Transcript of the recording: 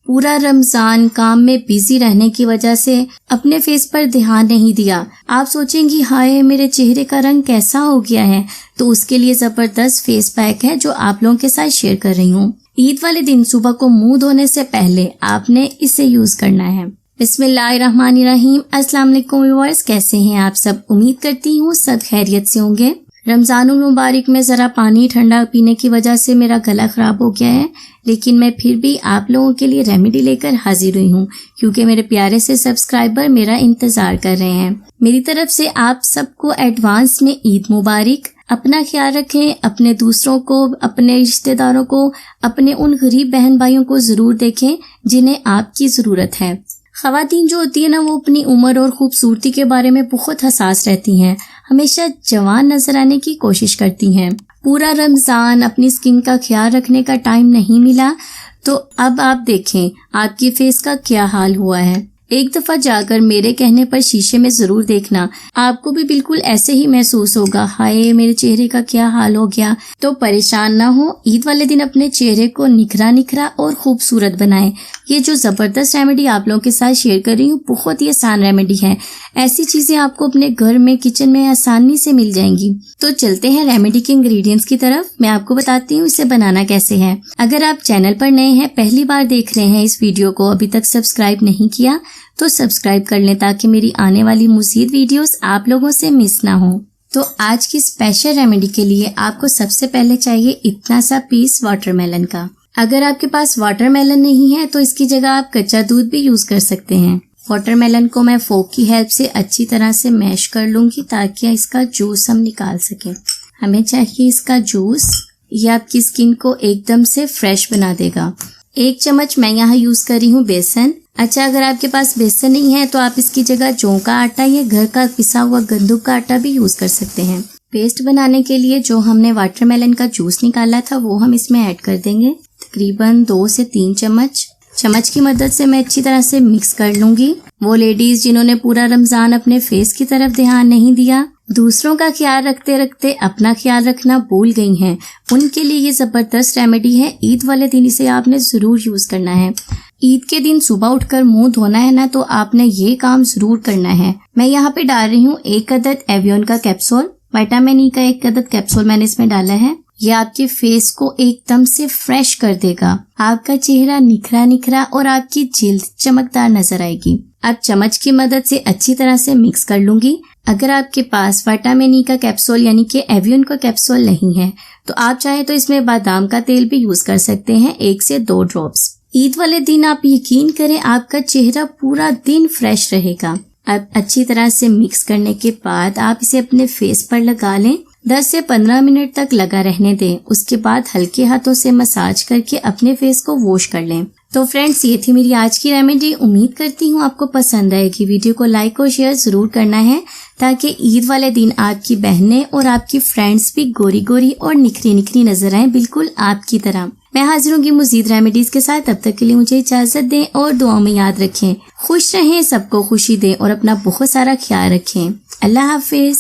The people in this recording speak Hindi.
पूरा रमजान काम में बिजी रहने की वजह से अपने फेस पर ध्यान नहीं दिया। आप सोचेंगी हाय मेरे चेहरे का रंग कैसा हो गया है, तो उसके लिए जबरदस्त फेस पैक है जो आप लोगों के साथ शेयर कर रही हूँ। ईद वाले दिन सुबह को मुंह धोने से पहले आपने इसे यूज करना है। बिस्मिल्लाहिर्रहमानिर्रहीम। अस्सलाम वालेकुम व्यूअर्स, कैसे हैं आप सब? उम्मीद करती हूँ सब खैरियत से होंगे। रमजानुल मुबारक में जरा पानी ठंडा पीने की वजह से मेरा गला खराब हो गया है, लेकिन मैं फिर भी आप लोगों के लिए रेमेडी लेकर हाजिर हुई हूँ, क्योंकि मेरे प्यारे से सब्सक्राइबर मेरा इंतजार कर रहे हैं। मेरी तरफ से आप सबको एडवांस में ईद मुबारक। अपना ख्याल रखें, अपने दूसरों को, अपने रिश्तेदारों को, अपने उन गरीब बहन भाइयों को जरूर देखें जिन्हें आपकी जरूरत है। खवातीन जो होती है ना, वो अपनी उम्र और खूबसूरती के बारे में बहुत हसास रहती हैं, हमेशा जवान नजर आने की कोशिश करती हैं। पूरा रमजान अपनी स्किन का ख्याल रखने का टाइम नहीं मिला, तो अब आप देखें आपकी फेस का क्या हाल हुआ है। एक दफा जाकर मेरे कहने पर शीशे में जरूर देखना, आपको भी बिल्कुल ऐसे ही महसूस होगा, हाय मेरे चेहरे का क्या हाल हो गया। तो परेशान ना हो, ईद वाले दिन अपने चेहरे को निखरा निखरा और खूबसूरत बनाएं। ये जो जबरदस्त रेमेडी आप लोगों के साथ शेयर कर रही हूँ, बहुत ही आसान रेमेडी है। ऐसी चीजें आपको अपने घर में, किचन में आसानी से मिल जाएंगी। तो चलते हैं रेमेडी के इंग्रेडिएंट्स की तरफ। मैं आपको बताती हूँ इसे बनाना कैसे है। अगर आप चैनल पर नए हैं, पहली बार देख रहे हैं इस वीडियो को, अभी तक सब्सक्राइब नहीं किया तो सब्सक्राइब कर लें, ताकि मेरी आने वाली मज़ीद वीडियोस आप लोगों से मिस ना हो। तो आज की स्पेशल रेमेडी के लिए आपको सबसे पहले चाहिए इतना सा पीस वाटरमेलन का। अगर आपके पास वाटरमेलन नहीं है तो इसकी जगह आप कच्चा दूध भी यूज कर सकते हैं। वाटरमेलन को मैं फोक की हेल्प से अच्छी तरह से मैश कर लूंगी, ताकि इसका जूस हम निकाल सकें। हमें चाहिए इसका जूस, ये आपकी स्किन को एकदम से फ्रेश बना देगा। 1 चम्मच मैं यहाँ यूज कर रही हूँ बेसन। अच्छा, अगर आपके पास बेसन नहीं है तो आप इसकी जगह जौ का आटा या घर का पिसा हुआ गंदुम का आटा भी यूज कर सकते हैं। पेस्ट बनाने के लिए जो हमने वाटरमेलन का जूस निकाला था वो हम इसमें ऐड कर देंगे, तकरीबन 2 से 3 चम्मच। चम्मच की मदद से मैं अच्छी तरह से मिक्स कर लूंगी। वो लेडीज जिन्होंने पूरा रमजान अपने फेस की तरफ ध्यान नहीं दिया, दूसरों का ख्याल रखते रखते अपना ख्याल रखना भूल गई हैं, उनके लिए ये जबरदस्त रेमेडी है। ईद वाले दिन इसे आपने जरूर यूज करना है। ईद के दिन सुबह उठकर मुंह धोना है ना, तो आपने ये काम जरूर करना है। मैं यहाँ पे डाल रही हूँ 1 अदद एवियन का कैप्सूल, विटामिन ई का 1 अदद कैप्सूल मैंने इसमें डाला है। ये आपके फेस को एकदम से फ्रेश कर देगा। आपका चेहरा निखरा निखरा और आपकी जिल्द चमकदार नजर आएगी। अब चम्मच की मदद से अच्छी तरह से मिक्स कर लूंगी। अगर आपके पास विटामिन ई का कैप्सूल यानी कि एवियन का कैप्सूल नहीं है, तो आप चाहे तो इसमें बादाम का तेल भी यूज कर सकते हैं, 1 से 2 ड्रॉप्स। ईद वाले दिन आप यकीन करें आपका चेहरा पूरा दिन फ्रेश रहेगा। अब अच्छी तरह से मिक्स करने के बाद आप इसे अपने फेस पर लगा लें। 10 से 15 मिनट तक लगा रहने दें। उसके बाद हल्के हाथों से मसाज करके अपने फेस को वॉश कर लें। तो फ्रेंड्स, ये थी मेरी आज की रेमेडी। उम्मीद करती हूँ आपको पसंद आएगी। वीडियो को लाइक और शेयर जरूर करना है, ताकि ईद वाले दिन आपकी बहनें और आपकी फ्रेंड्स भी गोरी गोरी और निखरी निखरी नजर आए, बिल्कुल आपकी तरह। मैं हाजिर होंगी मज़ीद रेमेडीज के साथ। तब तक के लिए मुझे इजाजत दें और दुआओं में याद रखें। खुश रहें, सबको खुशी दें और अपना बहुत सारा ख्याल रखें। अल्लाह हाफिज।